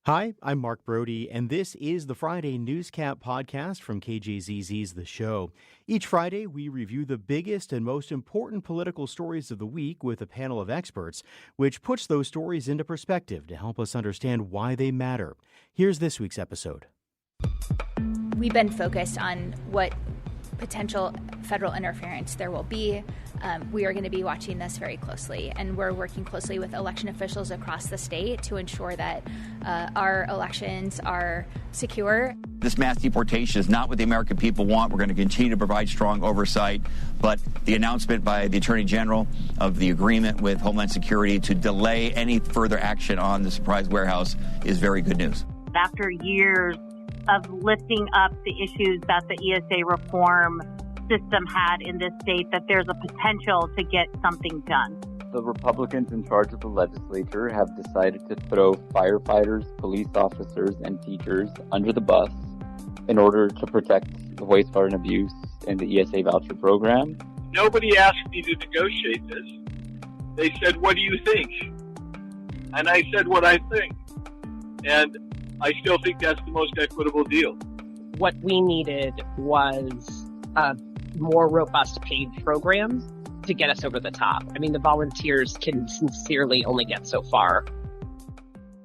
Hi, I'm Mark Brody, and this is the Friday Newscap podcast from KJZZ's The Show. Each Friday, we review the biggest and most important political stories of the week with a panel of experts, which puts those stories into perspective to help us understand why they matter. Here's this week's episode. We've been focused on what potential federal interference there will be. We are going to be watching this very closely, and we're working closely with election officials across the state to ensure that our elections are secure. This mass deportation is not what the American people want. We're going to continue to provide strong oversight, but the announcement by the Attorney General of the agreement with Homeland Security to delay any further action on the surprise warehouse is very good news. After years of lifting up the issues that the ESA reform system had in this state, that there's a potential to get something done. The Republicans in charge of the legislature have decided to throw firefighters, police officers, and teachers under the bus in order to protect the wastewater and abuse in the ESA voucher program. Nobody asked me to negotiate this. They said, "What do you think?" And I said what I think. And I still think that's the most equitable deal. What we needed was a more robust paid program to get us over the top. I mean, the volunteers can sincerely only get so far.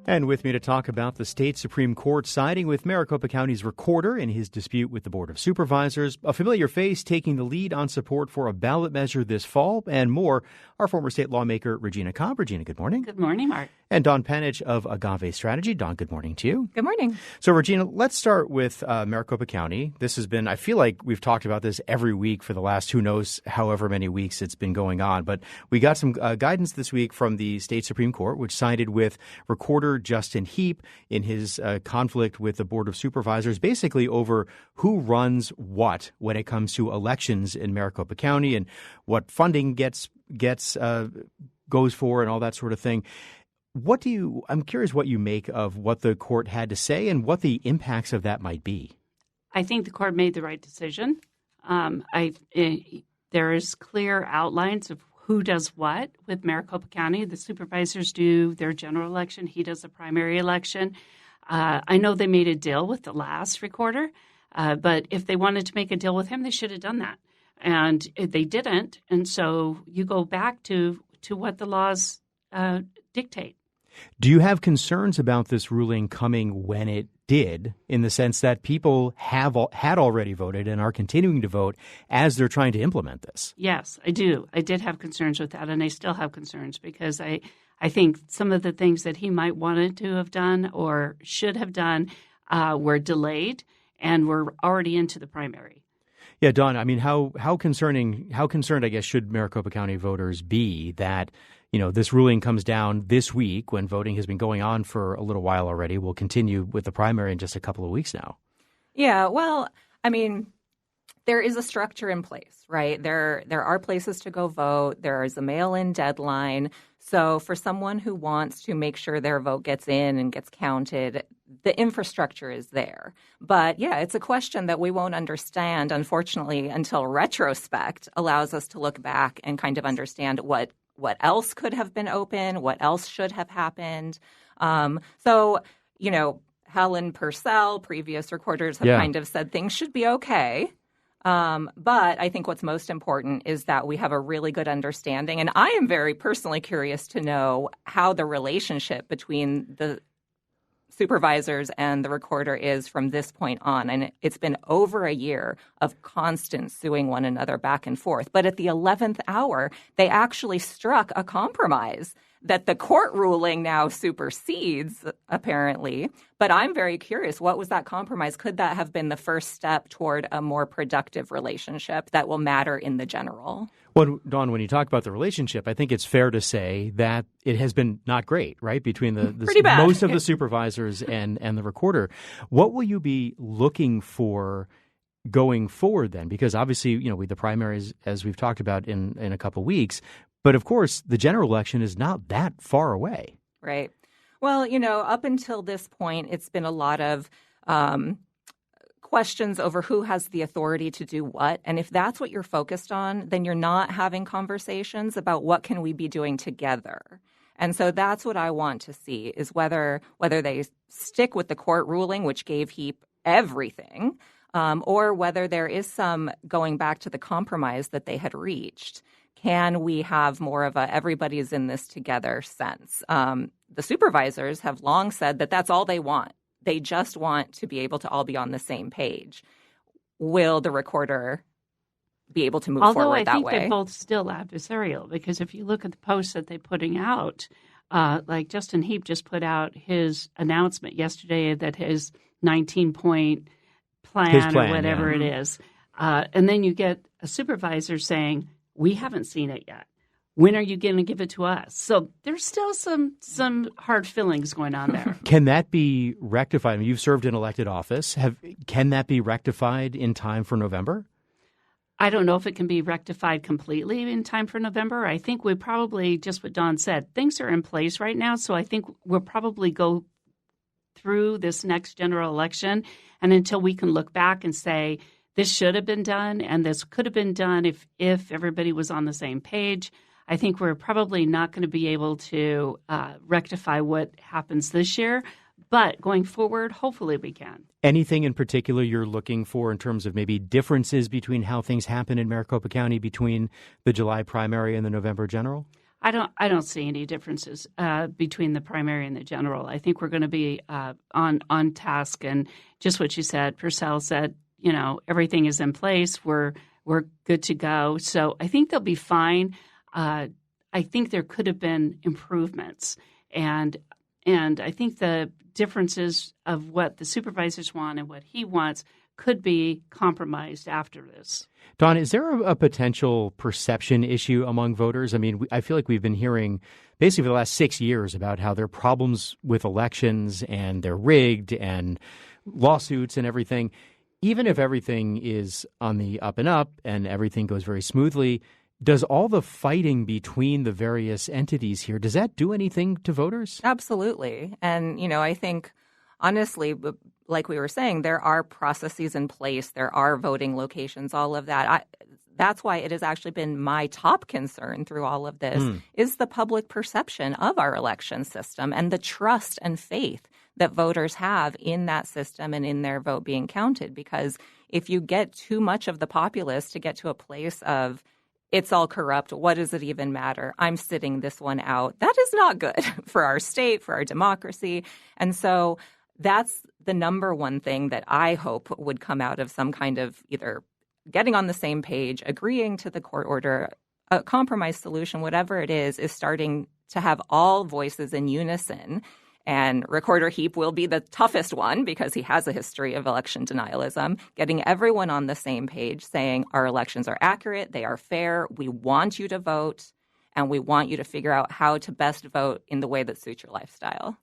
And with me to talk about the state Supreme Court siding with Maricopa County's recorder in his dispute with the Board of Supervisors, a familiar face taking the lead on support for a ballot measure this fall, and more, our former state lawmaker Regina Cobb. Regina, good morning. Good morning, Mark. And Don Penich of Agave Strategy. Don, good morning to you. Good morning. So, Regina, let's start with Maricopa County. This has been, I feel like we've talked about this every week for the last who knows however many weeks it's been going on. But we got some guidance this week from the state Supreme Court, which sided with Recorder Justin Heap in his conflict with the Board of Supervisors, basically over who runs what when it comes to elections in Maricopa County and what funding goes for and all that sort of thing. I'm curious what you make of what the court had to say and what the impacts of that might be. I think the court made the right decision. There is clear outlines of who does what with Maricopa County. The supervisors do their general election. He does the primary election. I know they made a deal with the last recorder, but if they wanted to make a deal with him, they should have done that. And they didn't. And so you go back to what the laws dictate. Do you have concerns about this ruling coming when it did, in the sense that people had already voted and are continuing to vote as they're trying to implement this? Yes, I do. I did have concerns with that, and I still have concerns because I think some of the things that he might wanted to have done or should have done were delayed and were already into the primary. Yeah, Don, I mean, how concerned, I guess, should Maricopa County voters be that, this ruling comes down this week when voting has been going on for a little while already? We'll continue with the primary in just a couple of weeks now. Yeah, well, I mean, there is a structure in place, right? There are places to go vote. There is a mail-in deadline. So for someone who wants to make sure their vote gets in and gets counted, the infrastructure is there. But yeah, it's a question that we won't understand, unfortunately, until retrospect allows us to look back and kind of understand what else could have been open, what else should have happened. Helen Purcell, previous recorders have kind of said things should be okay. But I think what's most important is that we have a really good understanding. And I am very personally curious to know how the relationship between the supervisors and the recorder is from this point on. And it's been over a year of constant suing one another back and forth. But at the 11th hour, they actually struck a compromise that the court ruling now supersedes, apparently. But I'm very curious, what was that compromise? Could that have been the first step toward a more productive relationship that will matter in the general? Well, Dawn, when you talk about the relationship, I think it's fair to say that it has been not great, right, between most of the supervisors and the recorder. What will you be looking for going forward then? Because obviously, with the primaries, as we've talked about in a couple weeks, but of course, the general election is not that far away. Right. Well, up until this point, it's been a lot of questions over who has the authority to do what. And if that's what you're focused on, then you're not having conversations about what can we be doing together. And so that's what I want to see, is whether they stick with the court ruling, which gave Heap everything, or whether there is some going back to the compromise that they had reached. Can we have more of a everybody's in this together sense? The supervisors have long said that that's all they want. They just want to be able to all be on the same page. Will the recorder be able to move forward that way? Although I think they're both still adversarial, because if you look at the posts that they're putting out, like Justin Heap just put out his announcement yesterday that his 19-point plan or whatever it is. And then you get a supervisor saying, we haven't seen it yet. When are you going to give it to us? So there's still some hard feelings going on there. Can that be rectified? I mean, you've served in elected office. Can that be rectified in time for November? I don't know if it can be rectified completely in time for November. I think we probably, just what Dawn said, things are in place right now. So I think we'll probably go through this next general election. And until we can look back and say, this should have been done and this could have been done if everybody was on the same page, I think we're probably not going to be able to rectify what happens this year. But going forward, hopefully we can. Anything in particular you're looking for in terms of maybe differences between how things happen in Maricopa County between the July primary and the November general? I don't see any differences between the primary and the general. I think we're going to be on task, and just what you said, Purcell said, everything is in place. We're good to go. So I think they'll be fine. I think there could have been improvements, and I think the differences of what the supervisors want and what he wants could be compromised after this. Dawn, is there a potential perception issue among voters? I mean, I feel like we've been hearing basically for the last 6 years about how there are problems with elections and they're rigged and lawsuits and everything. Even if everything is on the up and up and everything goes very smoothly, does all the fighting between the various entities here, does that do anything to voters? Absolutely. And, I think, honestly, like we were saying, there are processes in place. There are voting locations, all of that. That's why it has actually been my top concern through all of this is the public perception of our election system and the trust and faith that voters have in that system and in their vote being counted. Because if you get too much of the populace to get to a place of it's all corrupt, what does it even matter? I'm sitting this one out. That is not good for our state, for our democracy. And so that's the number one thing that I hope would come out of some kind of either getting on the same page, agreeing to the court order, a compromise solution, whatever it is starting to have all voices in unison. And Recorder Heap will be the toughest one because he has a history of election denialism, getting everyone on the same page saying our elections are accurate, they are fair, we want you to vote, and we want you to figure out how to best vote in the way that suits your lifestyle.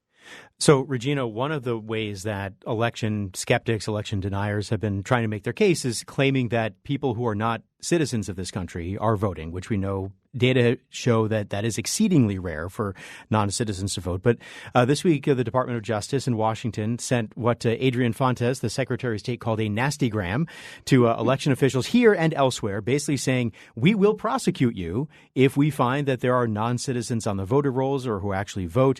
So, Regina, one of the ways that election skeptics, election deniers have been trying to make their case is claiming that people who are not citizens of this country are voting, which we know data show that is exceedingly rare for non-citizens to vote. But this week, the Department of Justice in Washington sent what Adrian Fontes, the Secretary of State, called a nastygram to election officials here and elsewhere, basically saying, we will prosecute you if we find that there are non-citizens on the voter rolls or who actually vote.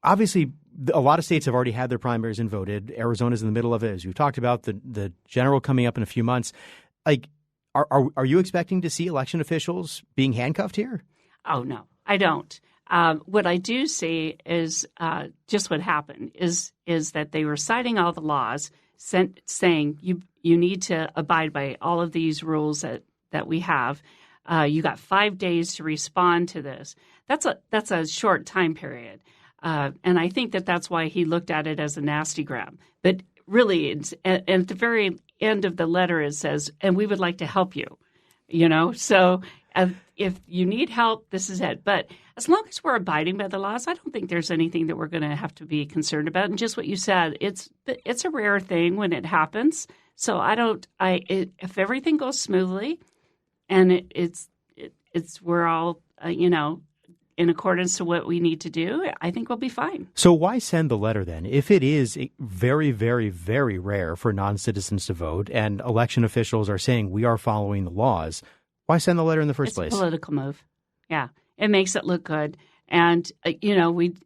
Obviously, a lot of states have already had their primaries and voted. Arizona's in the middle of it, as we've talked about, the general coming up in a few months. Are you expecting to see election officials being handcuffed here? Oh, no, I don't. What I do see is just what happened is that they were citing all the laws, saying you need to abide by all of these rules that we have. You got 5 days to respond to this. That's a short time period. And I think that's why he looked at it as a nastygram. But really, at the very end of the letter, it says, and we would like to help you, So if you need help, this is it. But as long as we're abiding by the laws, I don't think there's anything that we're going to have to be concerned about. And just what you said, it's a rare thing when it happens. So if everything goes smoothly and we're all, in accordance to what we need to do, I think we'll be fine. So why send the letter then? If it is very, very, very rare for non-citizens to vote and election officials are saying we are following the laws, why send the letter in the first place? It's a political move. Yeah. It makes it look good. And,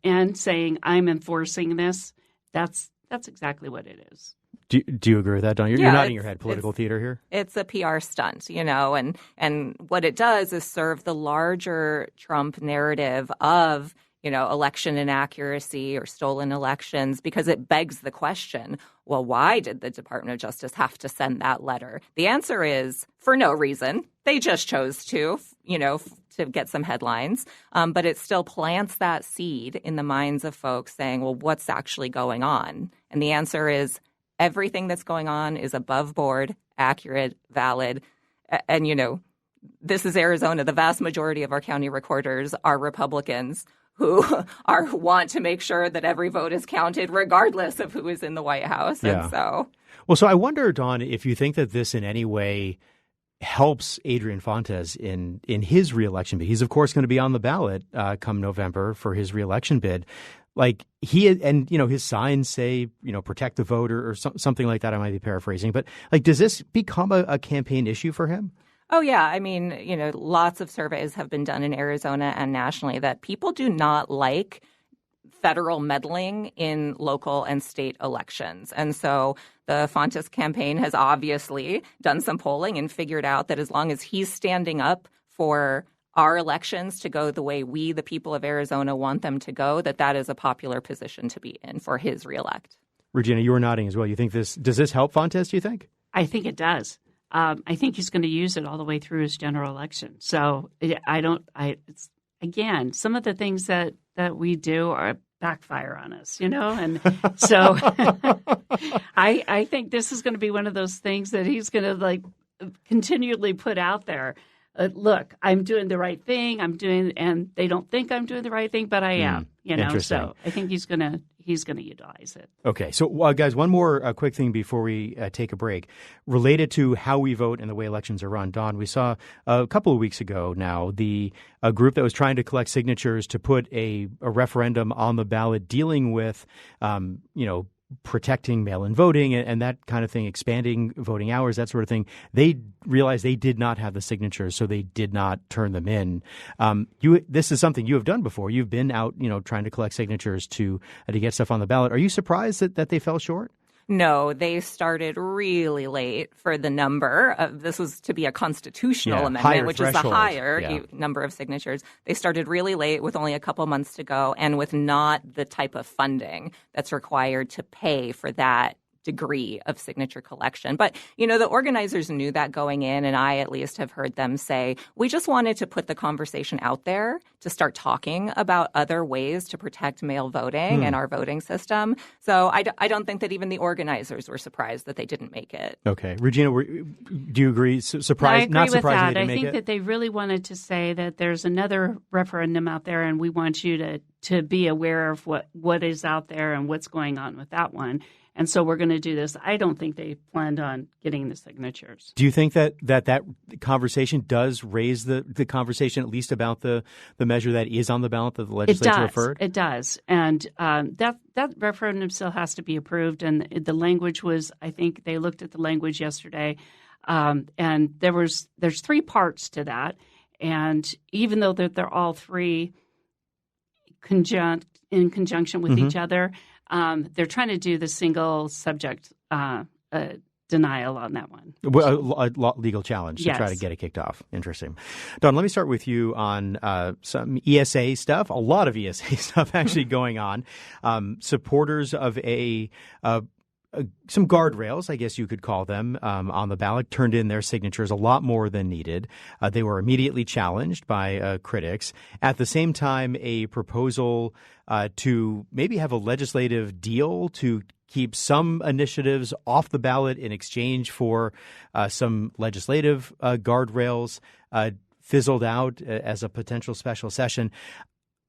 and saying I'm enforcing this, that's exactly what it is. Do you agree with that, Dawn? You're nodding your head. Political theater here? It's a PR stunt, and what it does is serve the larger Trump narrative of, election inaccuracy or stolen elections, because it begs the question, well, why did the Department of Justice have to send that letter? The answer is for no reason. They just chose to, to get some headlines. But it still plants that seed in the minds of folks saying, well, what's actually going on? And the answer is everything that's going on is above board, accurate, valid. And, this is Arizona. The vast majority of our county recorders are Republicans who want to make sure that every vote is counted regardless of who is in the White House. Yeah. And so. Well, so I wonder, Dawn, if you think that this in any way helps Adrian Fontes in his reelection bid. He's, of course, going to be on the ballot come November for his reelection bid. Like his signs say, protect the voter or something like that. I might be paraphrasing. But does this become a campaign issue for him? Oh, yeah. I mean, lots of surveys have been done in Arizona and nationally that people do not like federal meddling in local and state elections. And so the Fontes campaign has obviously done some polling and figured out that as long as he's standing up for our elections to go the way we, the people of Arizona, want them to go, that is a popular position to be in for his reelect. Regina, you were nodding as well. You think does this help Fontes, do you think? I think it does. I think he's going to use it all the way through his general election. So again, some of the things that we do are backfire on us, and so I think this is going to be one of those things that he's going to continually put out there. Look, I'm doing the right thing. And they don't think I'm doing the right thing, but I am. So I think he's going to utilize it. Okay, so guys, one more quick thing before we take a break, related to how we vote and the way elections are run. Dawn, we saw a couple of weeks ago now a group that was trying to collect signatures to put a referendum on the ballot dealing with protecting mail-in voting and that kind of thing, expanding voting hours, that sort of thing. They realized they did not have the signatures, so they did not turn them in. This is something you have done before. You've been out, trying to collect signatures to get stuff on the ballot. Are you surprised that they fell short? No, they started really late for the number. This was to be a constitutional amendment, which is a higher number of signatures. They started really late with only a couple months to go and with not the type of funding that's required to pay for that degree of signature collection. But, the organizers knew that going in, and I at least have heard them say, we just wanted to put the conversation out there to start talking about other ways to protect mail voting and our voting system. So I don't think that even the organizers were surprised that they didn't make it. Okay. Regina, do you agree? Surprised? I agree with that. I think that they really wanted to say that there's another referendum out there, and we want you to be aware of what is out there and what's going on with that one. And so we're going to do this. I don't think they planned on getting the signatures. Do you think that conversation does raise the conversation at least about the measure that is on the ballot that the legislature referred? It does. And that referendum still has to be approved. And the language was, I think they looked at the language yesterday. And there's three parts to that. And even though they're all three in conjunction with each other, they're trying to do the single subject denial on that one. A legal challenge to try to get it kicked off. Interesting. Dawn, let me start with you on some ESA stuff, a lot of ESA stuff actually going on. Supporters of some guardrails, I guess you could call them, on the ballot, turned in their signatures, a lot more than needed. They were immediately challenged by critics. At the same time, a proposal to maybe have a legislative deal to keep some initiatives off the ballot in exchange for some legislative guardrails fizzled out as a potential special session.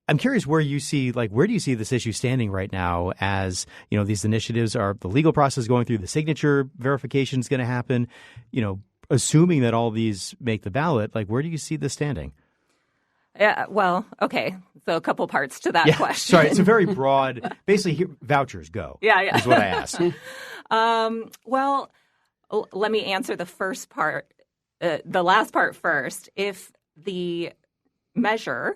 I'm curious where do you see this issue standing right now as, these initiatives the legal process going through, the signature verification is going to happen, assuming that all these make the ballot, where do you see this standing? Yeah, well, okay. So a couple parts to that question. Sorry, it's a very broad, basically vouchers go. Yeah. Is what I asked. Well, let me answer the first part, the last part first. If the measure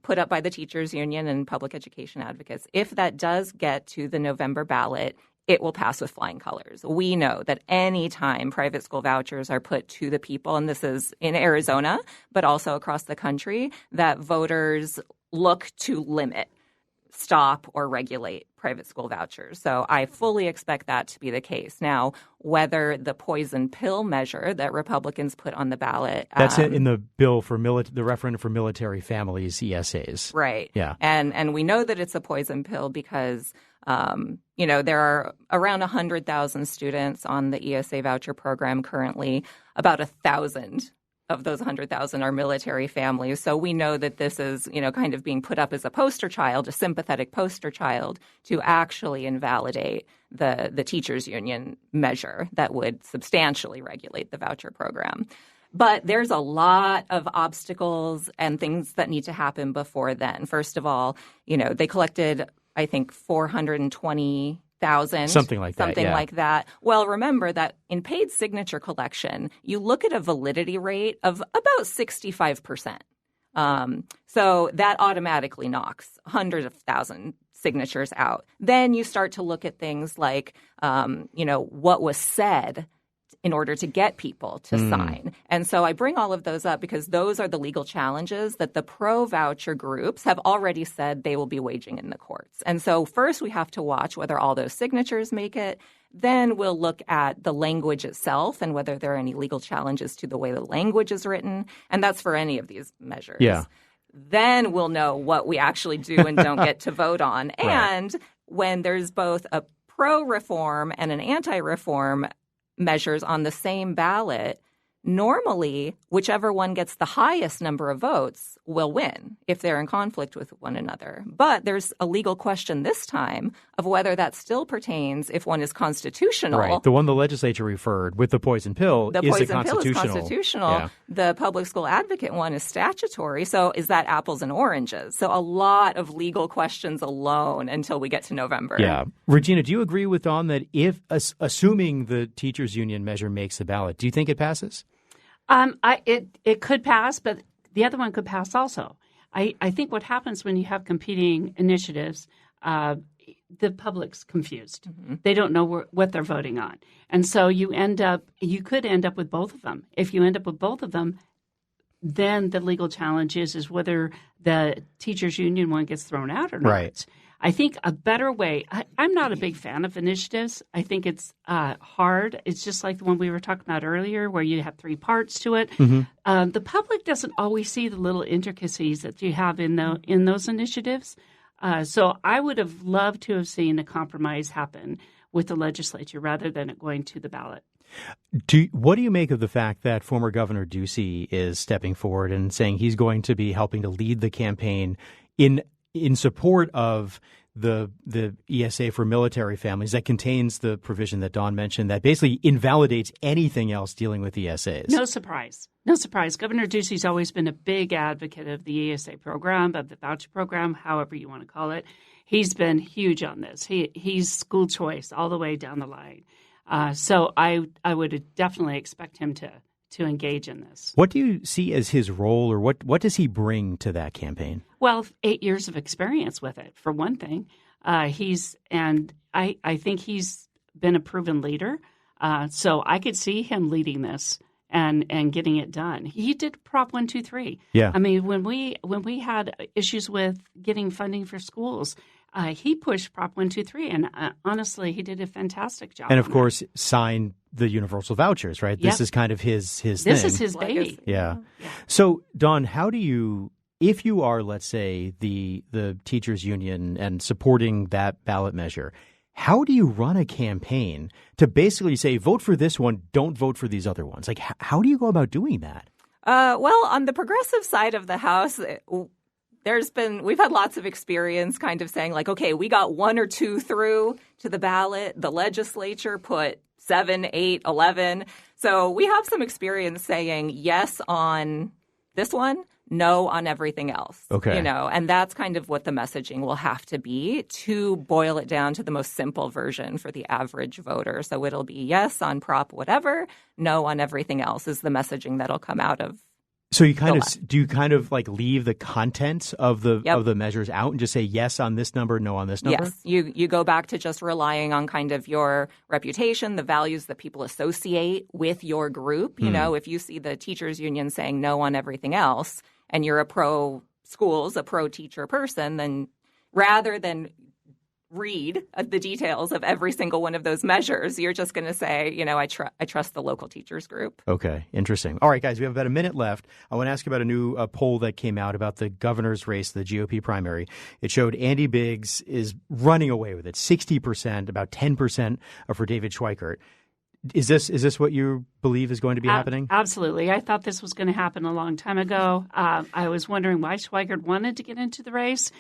put up by the teachers union and public education advocates, if that does get to the November ballot, it will pass with flying colors. We know that any time private school vouchers are put to the people, and this is in Arizona, but also across the country, that voters look to limit, stop, or regulate private school vouchers. So I fully expect that to be the case. Now, whether the poison pill measure that Republicans put on the ballot— That's in the bill for the referendum for military families, ESAs. Right. Yeah. And we know that it's a poison pill because there are around 100,000 students on the ESA voucher program currently. About 1,000 of those 100,000 are military families. So we know that this is, kind of being put up as a poster child, a sympathetic poster child, to actually invalidate the teachers union measure that would substantially regulate the voucher program. But there's a lot of obstacles and things that need to happen before then. First of all, they collected, I think, 420,000. Something like that. Well, remember that in paid signature collection, you look at a validity rate of about 65%. So that automatically knocks hundreds of thousand signatures out. Then you start to look at things like, what was said in order to get people to sign. And so I bring all of those up because those are the legal challenges that the pro-voucher groups have already said they will be waging in the courts. And so first we have to watch whether all those signatures make it. Then we'll look at the language itself and whether there are any legal challenges to the way the language is written. And that's for any of these measures. Yeah. Then we'll know what we actually do and don't get to vote on. Right. And when there's both a pro-reform and an anti-reform measures on the same ballot, normally whichever one gets the highest number of votes will win if they're in conflict with one another. But there's a legal question this time of whether that still pertains if one is constitutional. Right. The one the legislature referred with the poison pill the is poison constitutional. pill is constitutional. Yeah. The public school advocate one is statutory. So is that apples and oranges? So a lot of legal questions alone until we get to November. Yeah. Regina, do you agree with Dawn that if, assuming the teachers union measure makes the ballot, do you think it passes? It could pass, but the other one could pass also. I think what happens when you have competing initiatives, the public's confused. Mm-hmm. They don't know what they're voting on. And so you could end up with both of them. If you end up with both of them, then the legal challenge is whether the teachers union one gets thrown out or not. Right. I think a better way – I'm not a big fan of initiatives. I think it's hard. It's just like the one we were talking about earlier where you have three parts to it. Mm-hmm. The public doesn't always see the little intricacies that you have in those initiatives. So I would have loved to have seen a compromise happen with the legislature rather than it going to the ballot. What do you make of the fact that former Governor Ducey is stepping forward and saying he's going to be helping to lead the campaign in support of the ESA for military families that contains the provision that Dawn mentioned that basically invalidates anything else dealing with ESAs? No surprise. Governor Ducey's always been a big advocate of the ESA program, of the voucher program, however you want to call it. He's been huge on this. He's school choice all the way down the line. So I would definitely expect him to engage in this. What do you see as his role, or what does he bring to that campaign? Well, 8 years of experience with it, for one thing. I think he's been a proven leader. So I could see him leading this and getting it done. He did Prop 123. Yeah. I mean, when we had issues with getting funding for schools, he pushed Prop 123, and honestly, he did a fantastic job. And of course, signed the universal vouchers, right? This is kind of his thing. This is his baby. Yeah. So, Dawn, how do you, if you are, let's say, the teachers union and supporting that ballot measure, how do you run a campaign to basically say, vote for this one, don't vote for these other ones? Like, how do you go about doing that? Well, on the progressive side of the House, we've had lots of experience kind of saying like, okay, we got 1 or 2 through to the ballot. The legislature put 7, 8, 11. So we have some experience saying yes on this one, no on everything else. Okay. And that's kind of what the messaging will have to be to boil it down to the most simple version for the average voter. So it'll be yes on prop whatever, no on everything else is the messaging that'll come out of So you kind of like leave the contents of the measures out and just say yes on this number, no on this number? Yes, you go back to just relying on kind of your reputation, the values that people associate with your group. You know, if you see the teachers union saying no on everything else and you're a pro schools, a pro teacher person, then rather than read the details of every single one of those measures, you're just going to say, you know, I trust the local teachers group. Okay, interesting. All right, guys, we have about a minute left. I want to ask you about a new poll that came out about the governor's race, the GOP primary. It showed Andy Biggs is running away with it, 60%, about 10% for David Schweikert. Is this what you believe is going to be happening? Absolutely. I thought this was going to happen a long time ago. I was wondering why Schweikert wanted to get into the race.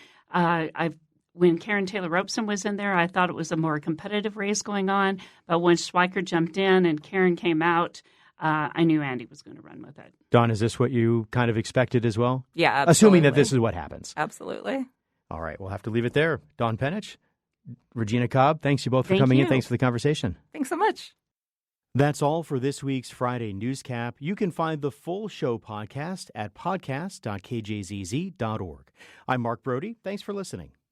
When Karen Taylor Robeson was in there, I thought it was a more competitive race going on. But when Schweikert jumped in and Karen came out, I knew Andy was going to run with it. Dawn, is this what you kind of expected as well? Yeah, absolutely. Assuming that this is what happens. Absolutely. All right, we'll have to leave it there. Dawn Penich, Regina Cobb, thanks you both for coming in. Thanks for the conversation. Thanks so much. That's all for this week's Friday Newscap. You can find the full show podcast at podcast.kjzz.org. I'm Mark Brody. Thanks for listening.